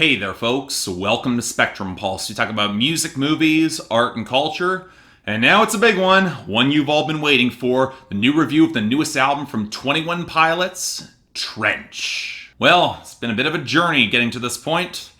Hey there, folks. Welcome to Spectrum Pulse. We talk about music, movies, art, and culture. And now it's a big one you've all been waiting for, the new review of the newest album from 21 Pilots, Trench. Well, it's been a bit of a journey getting to this point.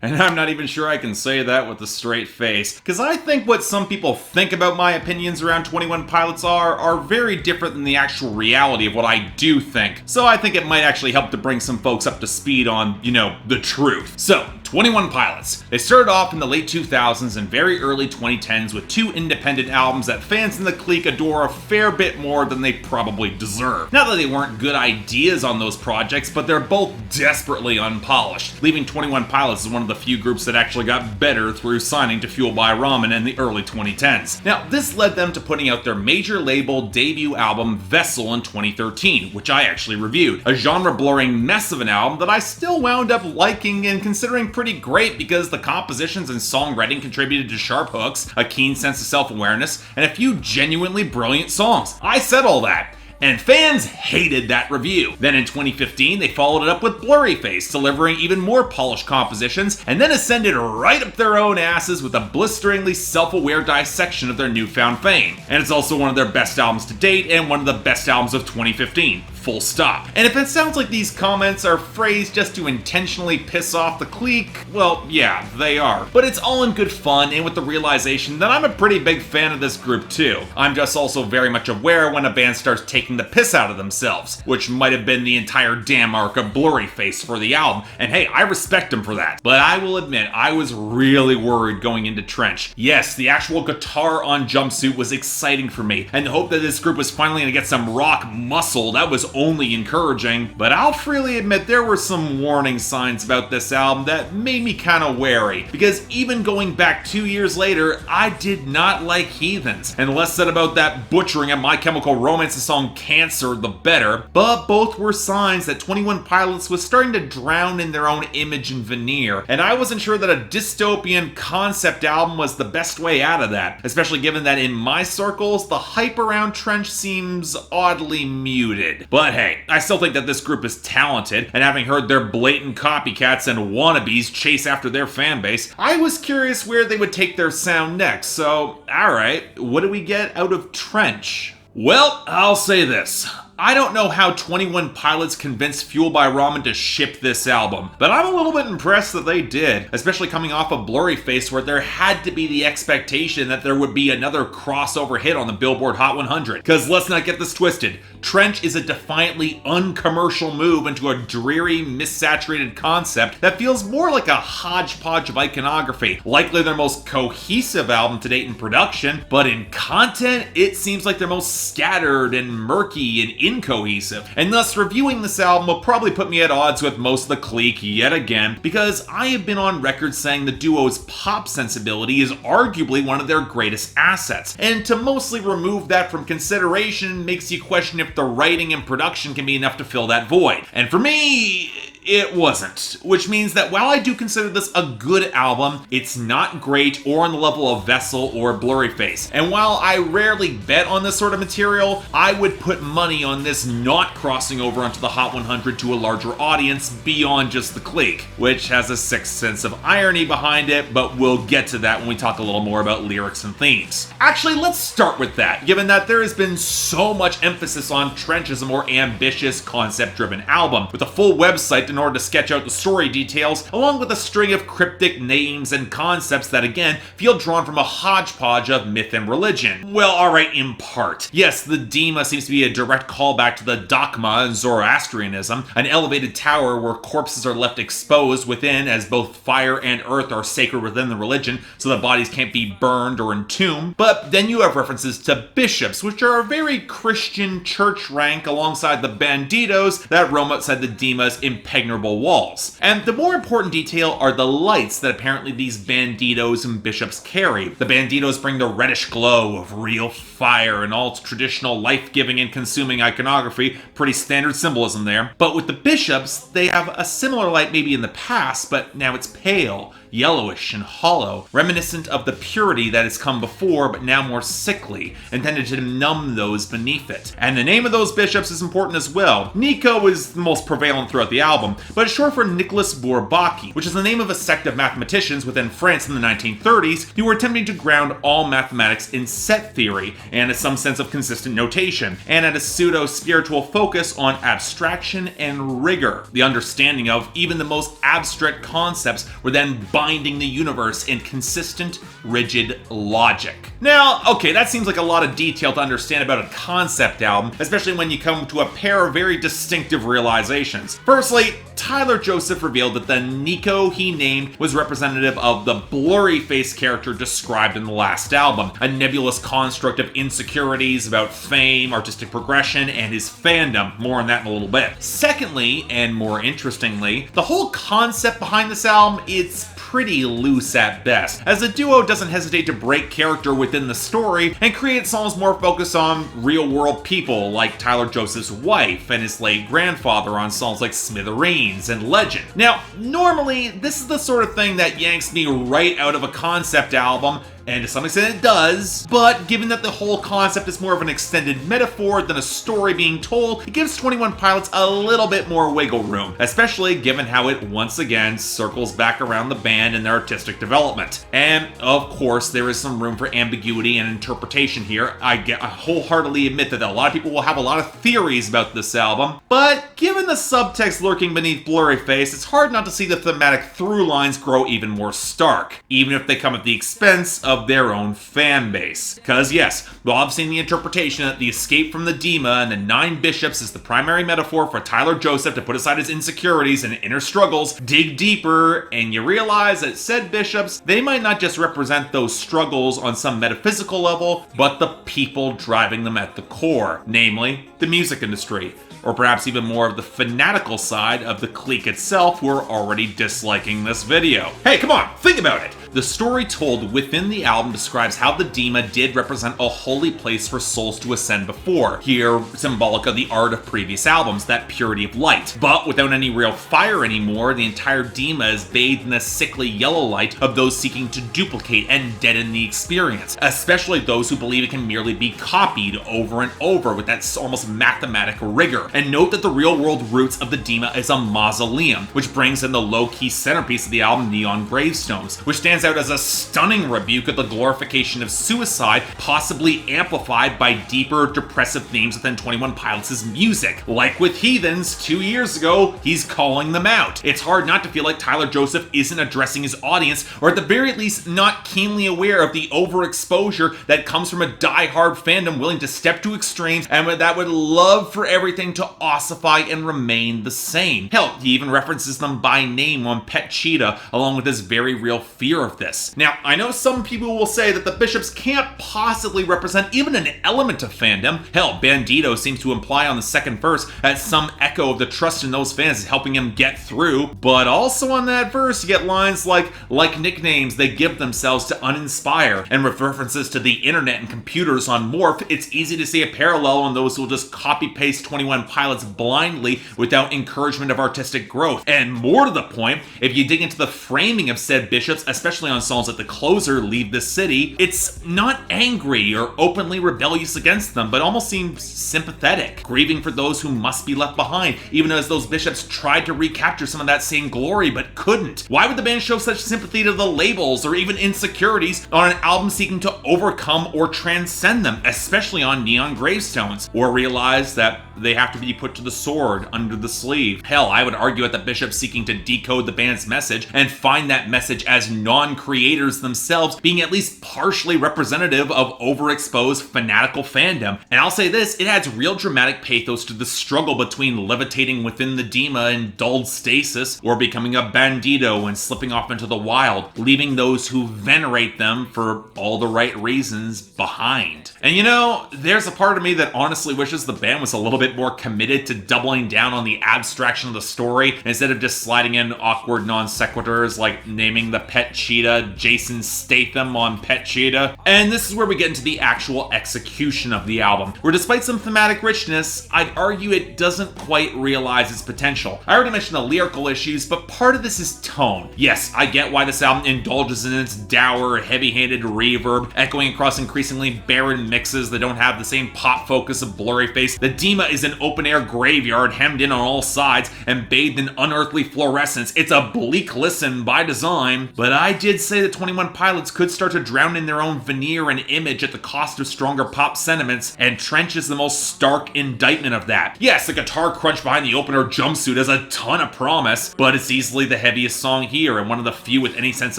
And I'm not even sure I can say that with a straight face. Because I think what some people think about my opinions around 21 Pilots are very different than the actual reality of what I do think. So I think it might actually help to bring some folks up to speed on, the truth. So, 21 Pilots. They started off in the late 2000s and very early 2010s with two independent albums that fans in the clique adore a fair bit more than they probably deserve. Not that they weren't good ideas on those projects, but they're both desperately unpolished, leaving 21 Pilots as one of the few groups that actually got better through signing to Fueled by Ramen in the early 2010s. Now, this led them to putting out their major label debut album Vessel in 2013, which I actually reviewed. A genre-blurring mess of an album that I still wound up liking and considering pretty great because the compositions and songwriting contributed to sharp hooks, a keen sense of self-awareness, and a few genuinely brilliant songs. I said all that. And fans hated that review. Then in 2015, they followed it up with Blurryface, delivering even more polished compositions, and then ascended right up their own asses with a blisteringly self-aware dissection of their newfound fame. And it's also one of their best albums to date, and one of the best albums of 2015. Full stop. And if it sounds like these comments are phrased just to intentionally piss off the clique, well, yeah, they are. But it's all in good fun, and with the realization that I'm a pretty big fan of this group too. I'm just also very much aware when a band starts taking the piss out of themselves, which might have been the entire damn arc of Blurryface for the album, and hey, I respect them for that. But I will admit, I was really worried going into Trench. Yes, the actual guitar on Jumpsuit was exciting for me, and the hope that this group was finally gonna get some rock muscle, that was only encouraging. But I'll freely admit there were some warning signs about this album that made me kinda wary, because even going back 2 years later, I did not like Heathens, and the less said about that butchering of My Chemical Romance's song Cancer, the better. But both were signs that 21 Pilots was starting to drown in their own image and veneer, and I wasn't sure that a dystopian concept album was the best way out of that, especially given that in my circles, the hype around Trench seems oddly muted. But hey, I still think that this group is talented, and having heard their blatant copycats and wannabes chase after their fanbase, I was curious where they would take their sound next. So, alright, what do we get out of Trench? Well, I'll say this. I don't know how 21 Pilots convinced Fueled by Ramen to ship this album, but I'm a little bit impressed that they did, especially coming off of Blurryface, where there had to be the expectation that there would be another crossover hit on the Billboard Hot 100. Because let's not get this twisted, Trench is a defiantly uncommercial move into a dreary, missaturated concept that feels more like a hodgepodge of iconography, likely their most cohesive album to date in production, but in content, it seems like their most scattered and murky and incohesive, and thus reviewing this album will probably put me at odds with most of the clique yet again, because I have been on record saying the duo's pop sensibility is arguably one of their greatest assets, and to mostly remove that from consideration makes you question if the writing and production can be enough to fill that void. And for me, it wasn't. Which means that while I do consider this a good album, it's not great or on the level of Vessel or Blurryface. And while I rarely bet on this sort of material, I would put money on this not crossing over onto the Hot 100 to a larger audience beyond just the clique, which has a sixth sense of irony behind it, but we'll get to that when we talk a little more about lyrics and themes. Actually, let's start with that, given that there has been so much emphasis on Trench as a more ambitious, concept-driven album, with a full website in order to sketch out the story details, along with a string of cryptic names and concepts that again feel drawn from a hodgepodge of myth and religion. Well, alright, in part. Yes, the Dema seems to be a direct callback to the Dogma and Zoroastrianism, an elevated tower where corpses are left exposed within, as both fire and earth are sacred within the religion, so that bodies can't be burned or entombed. But then you have references to bishops, which are a very Christian church rank alongside the banditos that roam outside the Dema's impregnable walls. And the more important detail are the lights that apparently these banditos and bishops carry. The banditos bring the reddish glow of real fire and all its traditional life-giving and consuming iconography, pretty standard symbolism there. But with the bishops, they have a similar light maybe in the past, but now it's pale, yellowish and hollow, reminiscent of the purity that has come before, but now more sickly, intended to numb those beneath it. And the name of those bishops is important as well. Nico is the most prevalent throughout the album, but it's short for Nicolas Bourbaki, which is the name of a sect of mathematicians within France in the 1930s who were attempting to ground all mathematics in set theory and some sense of consistent notation, and had a pseudo-spiritual focus on abstraction and rigor. The understanding of even the most abstract concepts were then binding the universe in consistent, rigid logic. Now, okay, that seems like a lot of detail to understand about a concept album, especially when you come to a pair of very distinctive realizations. Firstly, Tyler Joseph revealed that the Nico he named was representative of the Blurryface character described in the last album, a nebulous construct of insecurities about fame, artistic progression, and his fandom. More on that in a little bit. Secondly, and more interestingly, the whole concept behind this album, it's pretty loose at best, as the duo doesn't hesitate to break character within the story and create songs more focused on real-world people like Tyler Joseph's wife and his late grandfather on songs like Smithereens and Legend. Now, normally, this is the sort of thing that yanks me right out of a concept album, and to some extent it does, but given that the whole concept is more of an extended metaphor than a story being told, it gives 21 Pilots a little bit more wiggle room, especially given how it once again circles back around the band and their artistic development. And of course, there is some room for ambiguity and interpretation here. I wholeheartedly admit that a lot of people will have a lot of theories about this album, but given the subtext lurking beneath Blurryface, it's hard not to see the thematic through lines grow even more stark, even if they come at the expense of their own fan base. Because yes, while I've seen the interpretation that the escape from the Dema and the 9 bishops is the primary metaphor for Tyler Joseph to put aside his insecurities and inner struggles, dig deeper and you realize that said bishops, they might not just represent those struggles on some metaphysical level, but the people driving them at the core, namely the music industry, or perhaps even more of the fanatical side of the clique itself who are already disliking this video. Hey, come on, think about it! The story told within the album describes how the Dema did represent a holy place for souls to ascend before, here symbolic of the art of previous albums, that purity of light. But without any real fire anymore, the entire Dema is bathed in the sickly yellow light of those seeking to duplicate and deaden the experience, especially those who believe it can merely be copied over and over with that almost mathematical rigor. And note that the real-world roots of the Dema is a mausoleum, which brings in the low-key centerpiece of the album, Neon Gravestones, which stands out as a stunning rebuke of the glorification of suicide, possibly amplified by deeper, depressive themes within 21 Pilots' music. Like with Heathens 2 years ago, he's calling them out. It's hard not to feel like Tyler Joseph isn't addressing his audience, or at the very least not keenly aware of the overexposure that comes from a die-hard fandom willing to step to extremes and that would love for everything to ossify and remain the same. Hell, he even references them by name on Pet Cheetah, along with his very real fear of this. Now, I know some people will say that the bishops can't possibly represent even an element of fandom. Hell, Bandito seems to imply on the second verse that some echo of the trust in those fans is helping him get through, but also on that verse you get lines like nicknames they give themselves to uninspire, and with references to the internet and computers on Morph, it's easy to see a parallel on those who will just copy-paste 21 Pilots blindly without encouragement of artistic growth. And more to the point, if you dig into the framing of said bishops, especially on songs like The Closer, Leave the City, it's not angry or openly rebellious against them, but almost seems sympathetic, grieving for those who must be left behind, even as those bishops tried to recapture some of that same glory but couldn't. Why would the band show such sympathy to the labels or even insecurities on an album seeking to overcome or transcend them, especially on Neon Gravestones, or realize that they have to be put to the sword under the sleeve? Hell, I would argue at the bishops seeking to decode the band's message and find that message as non-creators themselves being at least partially representative of overexposed fanatical fandom. And I'll say this, it adds real dramatic pathos to the struggle between levitating within the Dema in dulled stasis or becoming a bandito and slipping off into the wild, leaving those who venerate them for all the right reasons behind. And you know, there's a part of me that honestly wishes the band was a little bit more committed to doubling down on the abstraction of the story instead of just sliding in awkward non sequiturs like naming the Pet Cheetah Cheetah, Jason Statham on Pet Cheetah. And this is where we get into the actual execution of the album, where despite some thematic richness, I'd argue it doesn't quite realize its potential. I already mentioned the lyrical issues, but part of this is tone. Yes, I get why this album indulges in its dour, heavy-handed reverb, echoing across increasingly barren mixes that don't have the same pop focus of Blurryface. The Dema is an open-air graveyard hemmed in on all sides and bathed in unearthly fluorescence. It's a bleak listen by design, but I did say that 21 Pilots could start to drown in their own veneer and image at the cost of stronger pop sentiments, and Trench is the most stark indictment of that. Yes, the guitar crunch behind the opener Jumpsuit has a ton of promise, but it's easily the heaviest song here and one of the few with any sense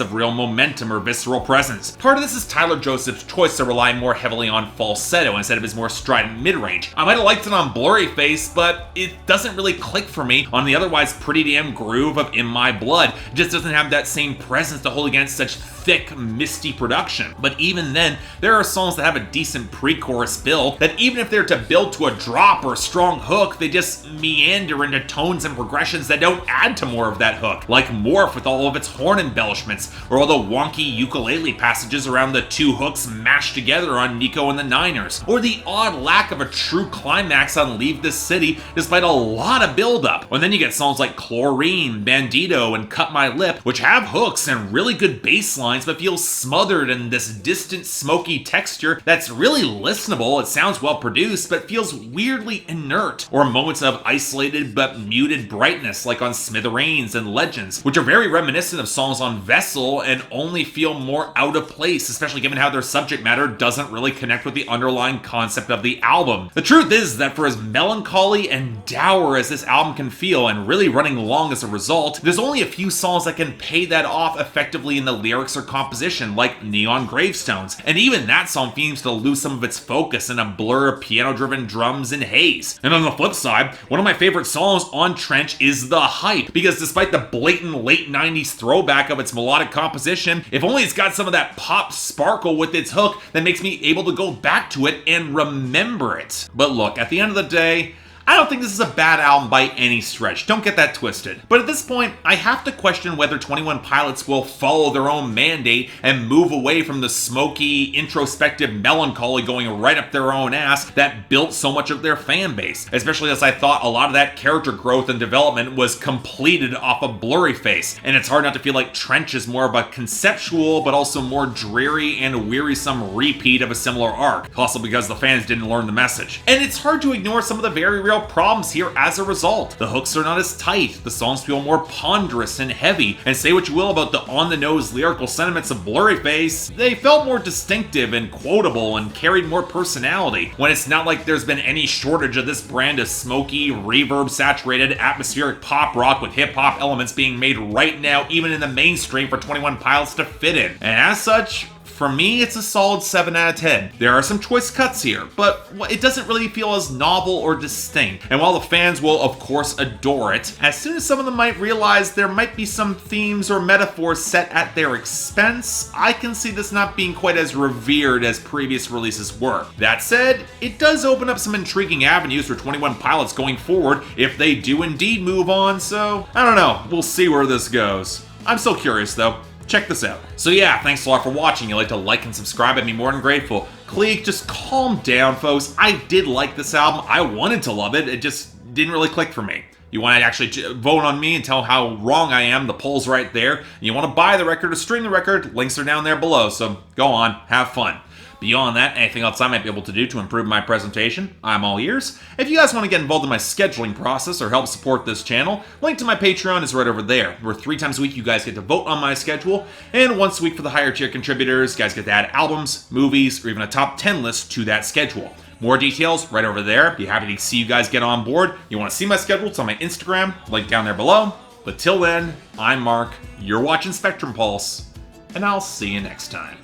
of real momentum or visceral presence. Part of this is Tyler Joseph's choice to rely more heavily on falsetto instead of his more strident mid-range. I might have liked it on Blurryface, but it doesn't really click for me on the otherwise pretty damn groove of In My Blood. It just doesn't have that same presence to hold against such thick, misty production. But even then, there are songs that have a decent pre-chorus build that even if they're to build to a drop or a strong hook, they just meander into tones and progressions that don't add to more of that hook, like Morph with all of its horn embellishments, or all the wonky ukulele passages around the two hooks mashed together on Nico and the Niners, or the odd lack of a true climax on Leave This City despite a lot of build-up. And then you get songs like Chlorine, Bandito, and Cut My Lip, which have hooks and really good bass lines but feel smothered in this distant, smoky texture that's really listenable. It sounds well produced but feels weirdly inert, or moments of isolated but muted brightness like on Smithereens and Legends, which are very reminiscent of songs on Vessel and only feel more out of place, especially given how their subject matter doesn't really connect with the underlying concept of the album. The truth is that for as melancholy and dour as this album can feel, and really running long as a result, there's only a few songs that can pay that off effectively in the lyrics or composition, like Neon Gravestones, and even that song seems to lose some of its focus in a blur of piano-driven drums and haze. And on the flip side, one of my favorite songs on Trench is The Hype, because despite the blatant late 90s throwback of its melodic composition, if only it's got some of that pop sparkle with its hook that makes me able to go back to it and remember it. But look, at the end of the day, I don't think this is a bad album by any stretch, don't get that twisted. But at this point, I have to question whether 21 Pilots will follow their own mandate and move away from the smoky, introspective melancholy going right up their own ass that built so much of their fan base, especially as I thought a lot of that character growth and development was completed off of Blurryface. And it's hard not to feel like Trench is more of a conceptual but also more dreary and wearisome repeat of a similar arc, possibly because the fans didn't learn the message. And it's hard to ignore some of the very real problems here as a result. The hooks are not as tight, the songs feel more ponderous and heavy, and say what you will about the on-the-nose lyrical sentiments of Blurryface, they felt more distinctive and quotable and carried more personality, when it's not like there's been any shortage of this brand of smoky, reverb-saturated, atmospheric pop rock with hip-hop elements being made right now even in the mainstream for 21 Pilots to fit in. And as such, for me, it's a solid 7 out of 10. There are some choice cuts here, but it doesn't really feel as novel or distinct. And while the fans will, of course, adore it, as soon as some of them might realize there might be some themes or metaphors set at their expense, I can see this not being quite as revered as previous releases were. That said, it does open up some intriguing avenues for 21 Pilots going forward if they do indeed move on, so I don't know. We'll see where this goes. I'm still curious, though. Check this out. So yeah, thanks a lot for watching. If you'd like to like and subscribe, I'd be more than grateful. Clique, just calm down, folks. I did like this album. I wanted to love it. It just didn't really click for me. You want to actually vote on me and tell how wrong I am, the poll's right there. You want to buy the record or stream the record, links are down there below, so go on, have fun. Beyond that, anything else I might be able to do to improve my presentation, I'm all ears. If you guys want to get involved in my scheduling process or help support this channel, link to my Patreon is right over there, where 3 times a week you guys get to vote on my schedule, and once a week for the higher tier contributors, you guys get to add albums, movies, or even a top 10 list to that schedule. More details right over there. Be happy to see you guys get on board. You want to see my schedule? It's on my Instagram, link down there below. But till then, I'm Mark, you're watching Spectrum Pulse, and I'll see you next time.